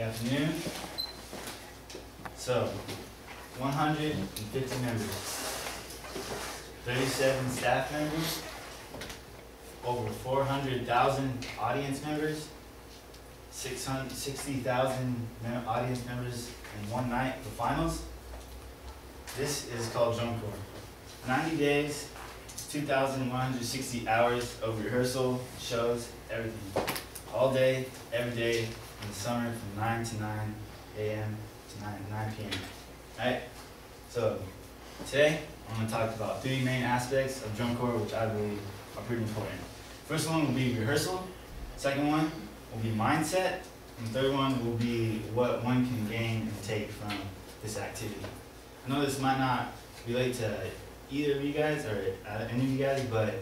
Good afternoon. So, 150 members, 37 staff members, over 400,000 audience members, 660,000 audience members in one night for finals. This is called Drum Corps. 90 days, 2,160 hours of rehearsal, shows, everything. All day, every day, in the summer from 9 to 9 a.m. to 9 p.m. Alright? So, today, I'm going to talk about three main aspects of Drum Corps, which I believe are pretty important. First one will be rehearsal. Second one will be mindset. And the third one will be what one can gain and take from this activity. I know this might not relate to either of you guys or any of you guys, but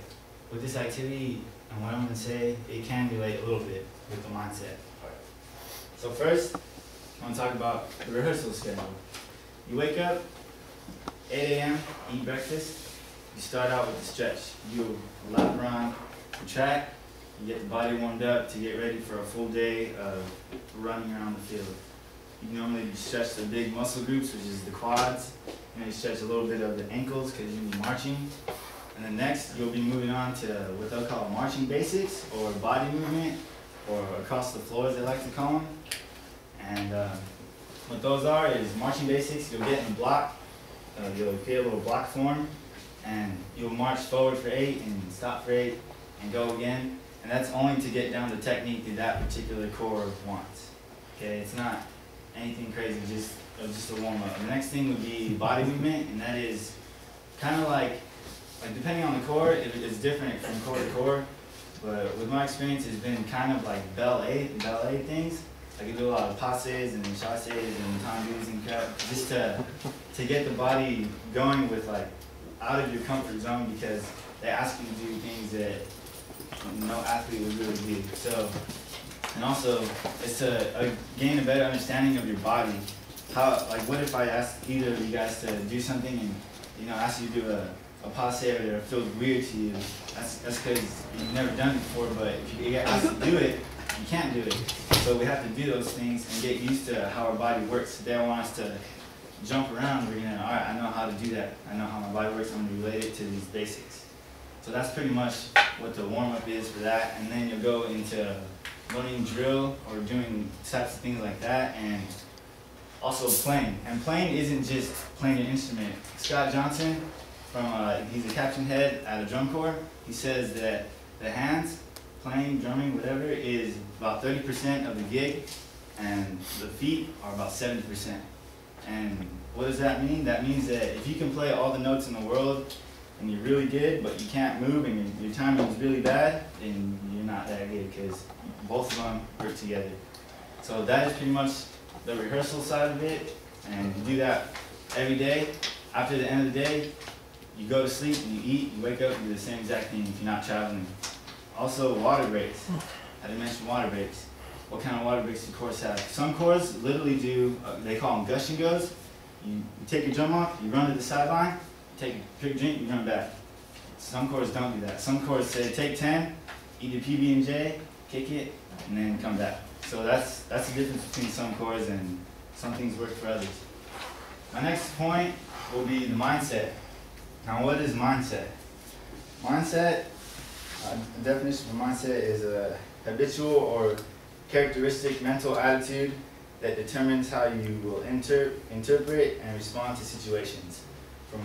with this activity and what I'm going to say, it can relate a little bit with the mindset part. So first, I want to talk about the rehearsal schedule. You wake up, 8 a.m., eat breakfast. You start out with the stretch. You lap around the track. You get the body warmed up to get ready for a full day of running around the field. You normally stretch the big muscle groups, which is the quads. You may stretch a little bit of the ankles because you'll be marching. And then next, you'll be moving on to what they'll call marching basics, or body movement, or across the floor as they like to call them. And what those are is marching basics. You'll get in a block. You'll create a little block form, and you'll march forward for 8 and stop for 8 and go again. And that's only to get down the technique that that particular corps wants. Okay, it's not anything crazy, just a warm-up. The next thing would be body movement, and that is kind of like depending on the corps, it's different from corps to corps, but with my experience, it's been kind of like ballet things. I can do a lot of passes and chasses and tendus and crap, just to get the body going with out of your comfort zone, because they ask you to do things that no athlete would really do. So, and also, it's to gain a better understanding of your body. How, what if I asked either of you guys to do something and, ask you to do a passe or that feels weird to you? That's because you've never done it before, but if you get asked to do it, you can't do it. So we have to do those things and get used to how our body works. If they want us to jump around, we're gonna, all right, I know how to do that. I know how my body works, I'm gonna relate it to these basics. So that's pretty much what the warm-up is for that, and then you'll go into learning drill or doing types of things like that, and also playing. And playing isn't just playing an instrument. Scott Johnson, he's a captain head at a drum corps, he says that the hands, playing, drumming, whatever, is about 30% of the gig, and the feet are about 70%. And what does that mean? That means that if you can play all the notes in the world, and you're really good, but you can't move and your timing is really bad, then you're not that good, because both of them work together. So that is pretty much the rehearsal side of it, and you do that every day. After the end of the day, you go to sleep and you eat, you wake up, you do the same exact thing if you're not traveling. Also, water breaks. I didn't mention water breaks. What kind of water breaks do corps have? Some corps literally do, they call them gush and goes. You take your drum off, you run to the sideline, take a quick drink, you run back. Some corps don't do that. Some corps say take 10, eat a PB&J, kick it, and then come back. So that's the difference between some corps, and some things work for others. My next point will be the mindset. Now, what is mindset? Mindset, the definition of mindset is a habitual or characteristic mental attitude that determines how you will interpret and respond to situations. From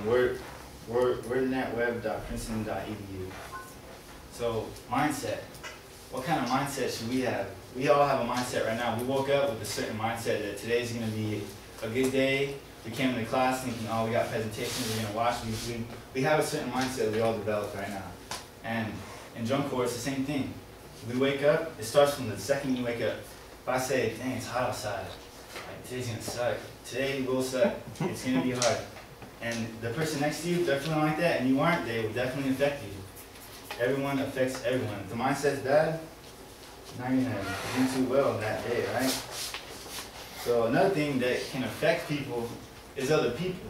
wordnetweb.princeton.edu. So, mindset. What kind of mindset should we have? We all have a mindset right now. We woke up with a certain mindset that today's going to be a good day. We came into class thinking, oh, we got presentations, we're going to watch. We have a certain mindset that we all developed right now. And in drum corps, it's the same thing. We wake up, it starts from the second you wake up. If I say, dang, it's hot outside, today's going to suck. Today will suck. It's going to be hard. And the person next to you, if they're feeling like that and you aren't, they will definitely affect you. Everyone affects everyone. If the mindset's bad, you're not going to do too well that day, right? So another thing that can affect people is other people,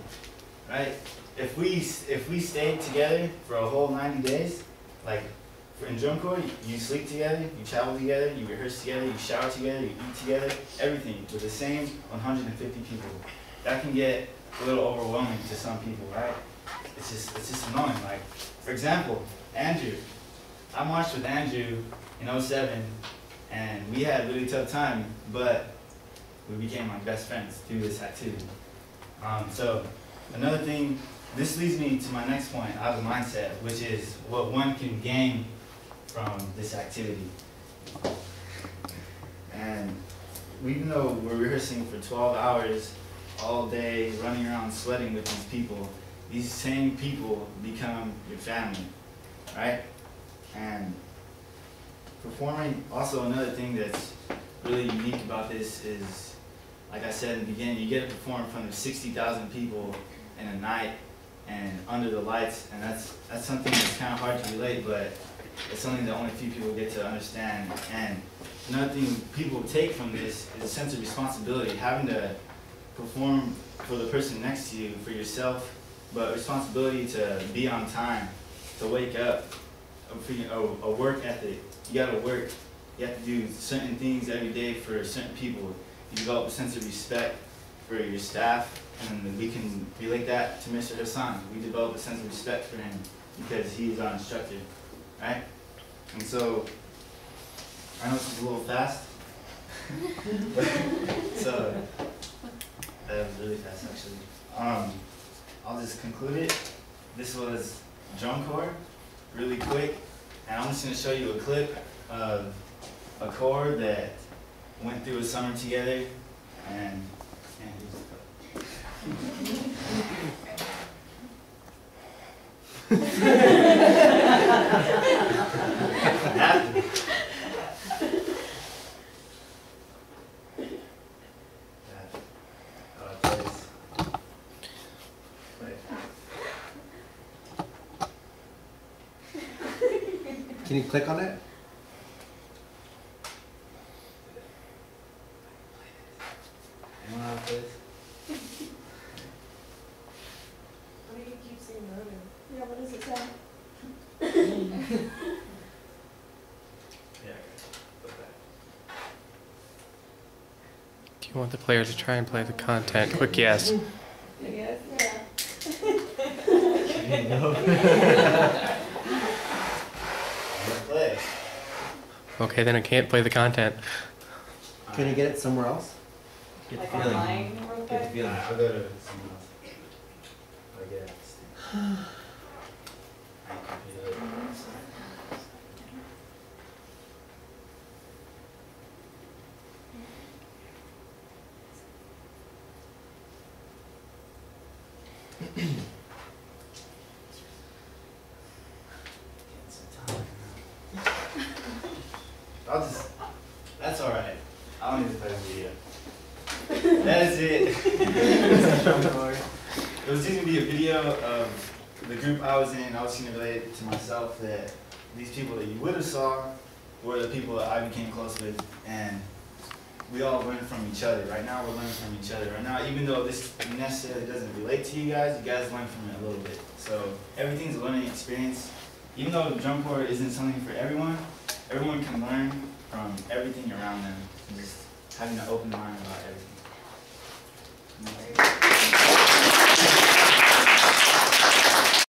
right? If we stayed together for a whole 90 days, in drum corps, you sleep together, you travel together, you rehearse together, you shower together, you eat together, everything with the same 150 people. That can get a little overwhelming to some people, right? It's just annoying. Like, for example, Andrew. I marched with Andrew in '07, and we had a really tough time, but we became like best friends through this activity. So another thing, this leads me to my next point, out of mindset, which is what one can gain from this activity. And even though we're rehearsing for 12 hours all day, running around sweating with these people, these same people become your family, right? And performing, also another thing that's really unique about this is, like I said in the beginning, you get to perform in front of 60,000 people in a night and under the lights, and that's something that's kind of hard to relate, but it's something that only a few people get to understand. And another thing people take from this is a sense of responsibility, having to perform for the person next to you, for yourself, but responsibility to be on time, to wake up, a work ethic. You gotta work. You have to do certain things every day for certain people. You develop a sense of respect for your staff, and we can relate that to Mr. Hassan. We develop a sense of respect for him because he's our instructor, right? And so, I know this is a little fast, so that was really fast actually. I'll just conclude it. This was drum corps, really quick, and I'm just going to show you a clip of a corps that went through a summer together, and Can you click on it? anyone else please? Why do you keep saying loading? Yeah, what does it say? Yeah, put that. Do you want the player to try and play the content? Quick yes. Yes, Play. Okay, then I can't play the content. Can you get it somewhere else? yeah. Like online real Get the quick? feeling. I'll go to someone else. I'll get it. That's alright. I don't need to play the video. That is it. It was just gonna be a video of the group I was in. I was gonna relate it to myself that these people that you would have saw were the people that I became close with, and we all learn from each other. Right now we're learning from each other. Right now, even though this necessarily doesn't relate to you guys learn from it a little bit. So everything's a learning experience. Even though the drum corps isn't something for everyone, everyone can learn from everything around them. And just having an open mind about everything.